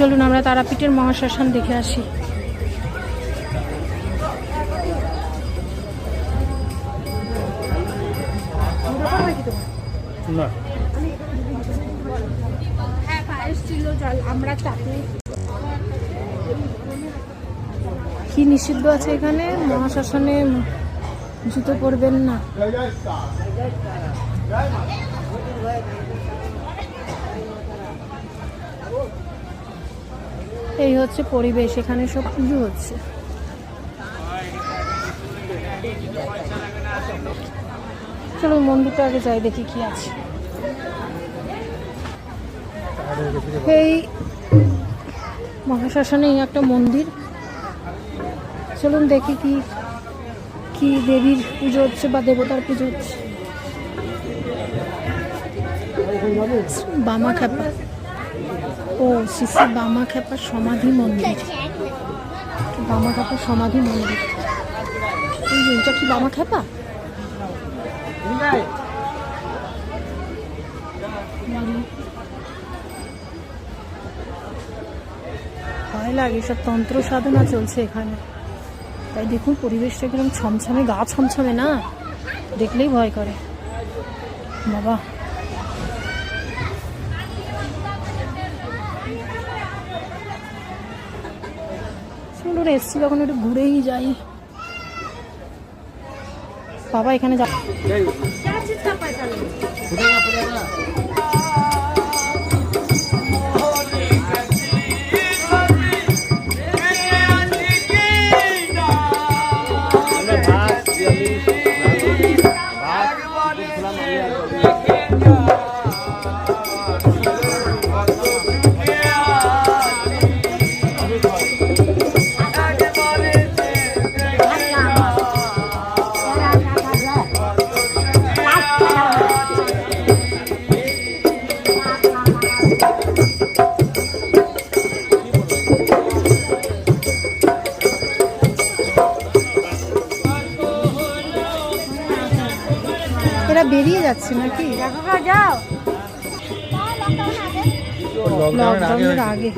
চলুন আমরা তারাপীঠের মহাশ্মশান দেখে আসি। না কি নিষিদ্ধ আছে এখানে? মহাশ্মশানে জুতো পরবেন না। এই হচ্ছে পরিবেশ, এখানে সব পুজো হচ্ছে। চলো মন্দিরটা আগে যাই, দেখি কি আছে। এই মহাশ্মশানে একটা মন্দির, চলুন দেখি কি কি দেবীর পুজো হচ্ছে বা দেবতার পুজো হচ্ছে। বামাখ্যাপা, ও শ্রী শ্রী বামাখ্যাপার সমাধি মন্দির। বামাখ্যাপার সমাধি মন্দির, এটা কি বামাখ্যাপা? ভয় লাগে, সব তন্ত্র সাধনা চলছে এখানে। তাই দেখুন পরিবেশটা কিরকম ছমছমে, গা ছমছমে না, দেখলেই ভয় করে বাবা। চলুন এসছি যখন একটু ঘুরেই যাই বাবা। এখানে যা এরা বেরিয়ে যাচ্ছে নাকি? যাও লকডাউনের আগে,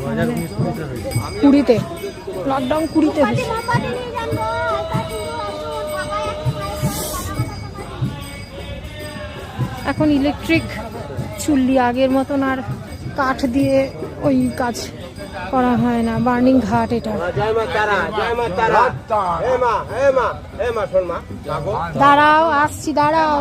2020-তে লকডাউন 20-তে হয়েছে। এখন ইলেকট্রিক চুল্লি, আগের মতন আর কাঠ দিয়ে ওই কাজ করা হয় না। বার্নিং ঘাট এটা। দাঁড়াও, আসছি, দাঁড়াও।